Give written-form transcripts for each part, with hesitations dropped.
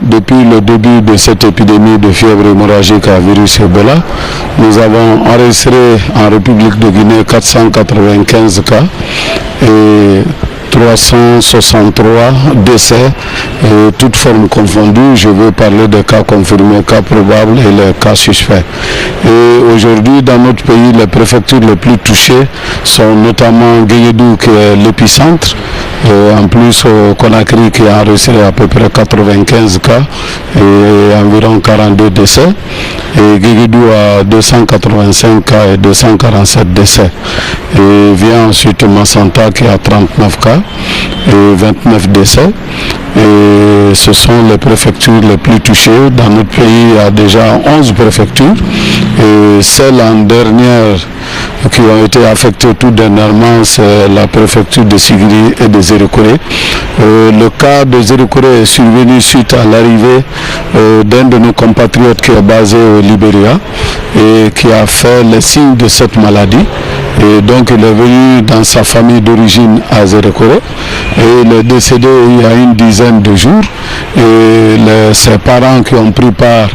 depuis le début de cette épidémie de fièvre hémorragique à virus Ebola, nous avons enregistré en République de Guinée 495 cas et 363 décès, et toutes formes confondues. Je veux parler des cas confirmés, cas probables et les cas suspects. Et aujourd'hui, dans notre pays, les préfectures les plus touchées sont notamment Guéguédou, qui est l'épicentre, en plus au Conakry, qui a enregistré à peu près 95 cas et environ 42 décès, et Guéguédou a 285 cas et 247 décès. Et vient ensuite Massanta, qui a 39 cas et 29 décès. Et ce sont les préfectures les plus touchées. Dans notre pays, il y a déjà 11 préfectures. Et celles en dernière qui ont été affectées tout dernièrement, c'est la préfecture de Sigiri et de Zérékoré. Le cas de Zérékoré est survenu suite à l'arrivée d'un de nos compatriotes qui est basé au Libéria et qui a fait les signes de cette maladie. Et donc il est venu dans sa famille d'origine à Zérékoré et il est décédé il y a une dizaine de jours, et ses parents qui ont pris part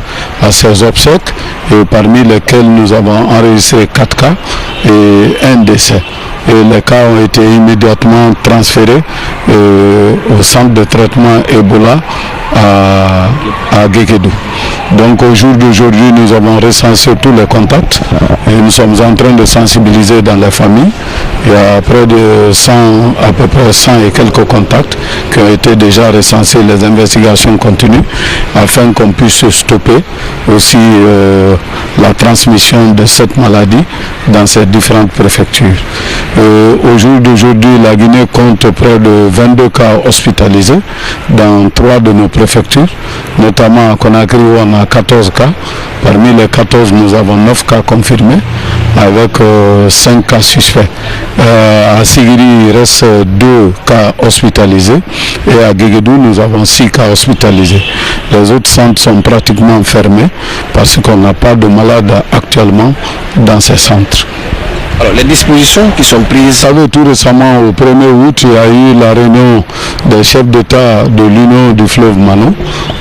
à ses obsèques, et parmi lesquels nous avons enregistré 4 cas et 1 décès. Et les cas ont été immédiatement transférés au centre de traitement Ebola à Guéguédou. Donc au jour d'aujourd'hui, nous avons recensé tous les contacts et nous sommes en train de sensibiliser dans les familles. Il y a près de 100, à peu près 100 et quelques contacts qui ont été déjà recensés. Les investigations continuent afin qu'on puisse stopper aussi la transmission de cette maladie dans ces différentes préfectures. Au jour d'aujourd'hui, la Guinée compte près de 22 cas hospitalisés dans 3 de nos préfectures, notamment à Conakry où on a 14 cas. Parmi les 14, nous avons 9 cas confirmés avec 5 cas suspects. À Sigiri, il reste 2 cas hospitalisés et à Guéguédou, nous avons 6 cas hospitalisés. Les autres centres sont pratiquement fermés parce qu'on n'a pas de malades actuellement dans ces centres. Alors, les dispositions qui sont prises... Vous savez, tout récemment, au 1er août, il y a eu la réunion des chefs d'État de l'Union du fleuve Mano,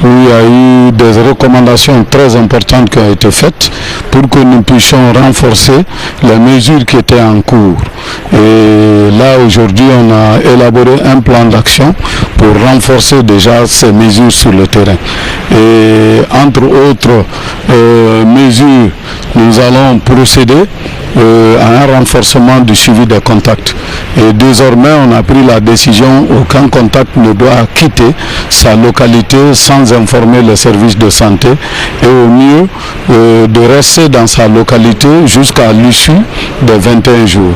où il y a eu des recommandations très importantes qui ont été faites pour que nous puissions renforcer les mesures qui étaient en cours. Et là, aujourd'hui, on a élaboré un plan d'action pour renforcer déjà ces mesures sur le terrain. Et entre autres mesures, nous allons procéder à un renforcement du suivi des contacts. Et désormais, on a pris la décision qu'aucun contact ne doit quitter sa localité sans informer les services de santé et au mieux de rester dans sa localité jusqu'à l'issue des 21 jours.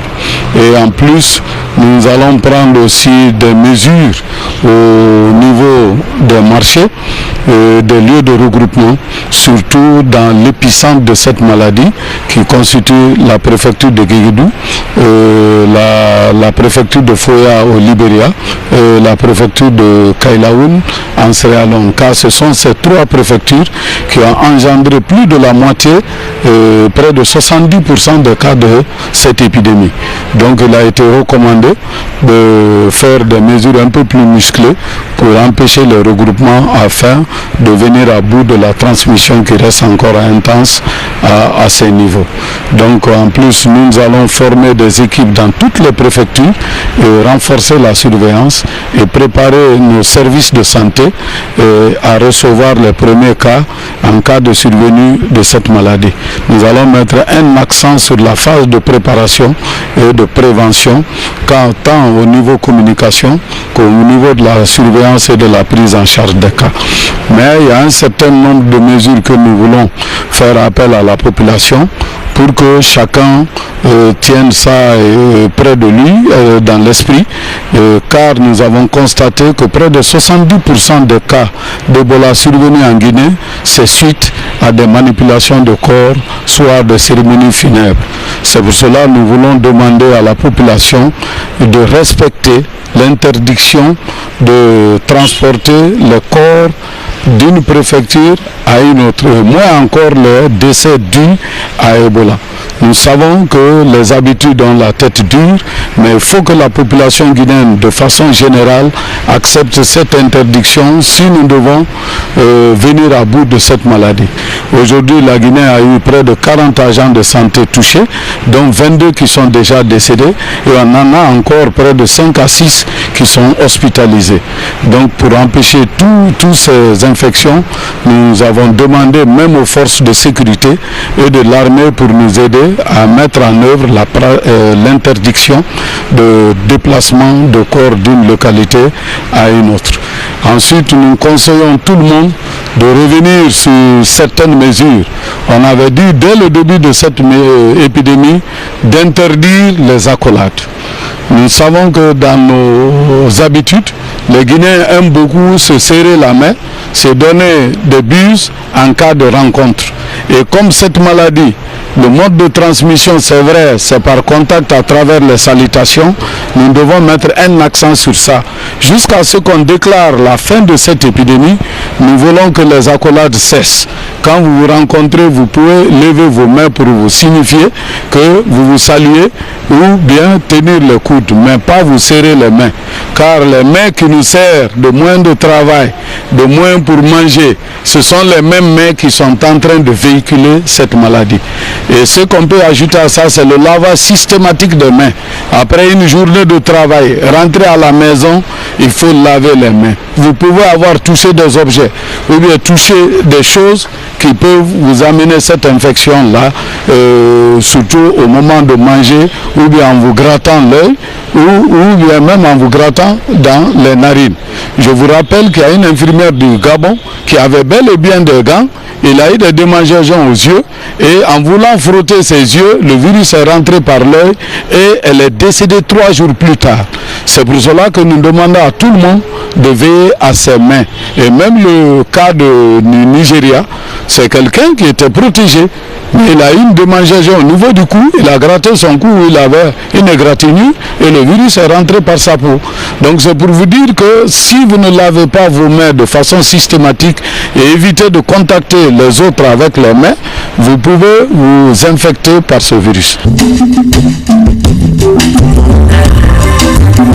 Et en plus, nous allons prendre aussi des mesures au niveau des marchés, des lieux de regroupement, surtout dans l'épicentre de cette maladie qui constitue la préfecture de Guéguédou, la préfecture de Foya au Libéria, la préfecture de Kailaoun en Sierra Leone, car ce sont ces 3 préfectures qui ont engendré plus de la moitié, près de 70% des cas de cette épidémie. Donc il a été recommandé de faire des mesures un peu plus musclées pour empêcher le regroupement afin de venir à bout de la transmission qui reste encore intense à ces niveaux. Donc en plus, nous allons former des équipes dans toutes les préfectures et renforcer la surveillance et préparer nos services de santé à recevoir les premiers cas en cas de survenue de cette maladie. Nous allons mettre un accent sur la phase de préparation et de prévention, tant au niveau communication qu'au niveau de la surveillance et de la prise en charge des cas. Mais il y a un certain nombre de mesures que nous voulons faire appel à la population pour que chacun tienne ça près de lui, dans l'esprit, car nous avons constaté que près de 70% des cas d'Ebola survenus en Guinée, c'est suite à des manipulations de corps, soit de cérémonies funèbres. C'est pour cela que nous voulons demander à la population de respecter l'interdiction de transporter le corps d'une préfecture à une autre, moins encore le décès dû à Ebola. Nous savons que les habitudes ont la tête dure, mais il faut que la population guinéenne, de façon générale, accepte cette interdiction si nous devons venir à bout de cette maladie. Aujourd'hui, la Guinée a eu près de 40 agents de santé touchés, dont 22 qui sont déjà décédés, et on en a encore près de 5 à 6 qui sont hospitalisés. Donc pour empêcher toutes ces infections, nous avons demandé même aux forces de sécurité et de l'armée pour nous aider à mettre en œuvre l'interdiction de déplacement de corps d'une localité à une autre. Ensuite, nous conseillons tout le monde de revenir sur certaines mesures. On avait dit dès le début de cette épidémie d'interdire les accolades. Nous savons que dans nos habitudes, les Guinéens aiment beaucoup se serrer la main, se donner des bises en cas de rencontre. Et comme cette maladie, le mode de transmission, c'est vrai, c'est par contact à travers les salutations, nous devons mettre un accent sur ça. Jusqu'à ce qu'on déclare la fin de cette épidémie, nous voulons que les accolades cessent. Quand vous vous rencontrez, vous pouvez lever vos mains pour vous signifier que vous vous saluez ou bien tenir le coude, mais pas vous serrer les mains. Car les mains qui nous servent de moyens de travail, de moyens pour manger, ce sont les mêmes mains qui sont en train de véhiculer cette maladie. Et ce qu'on peut ajouter à ça, c'est le lavage systématique des mains. Après une journée de travail, rentrer à la maison, il faut laver les mains. Vous pouvez avoir touché des objets ou bien toucher des choses qui peuvent vous amener cette infection-là, surtout au moment de manger ou bien en vous grattant l'œil ou bien même en vous grattant dans les narines. Je vous rappelle qu'il y a une infirmière du Gabon qui avait bel et bien des gants. Il a eu des démangeaisons aux yeux et en voulant frotter ses yeux, le virus est rentré par l'œil et elle est décédée 3 jours plus tard. C'est pour cela que nous demandons à tout le monde de veiller à ses mains. Et même le cas du Nigeria, c'est quelqu'un qui était protégé. Mais il a eu une démangeaison au niveau du cou, il a gratté son cou où il avait une égratignure et le virus est rentré par sa peau. Donc c'est pour vous dire que si vous ne lavez pas vos mains de façon systématique et évitez de contacter les autres avec les mains, vous pouvez vous infecter par ce virus.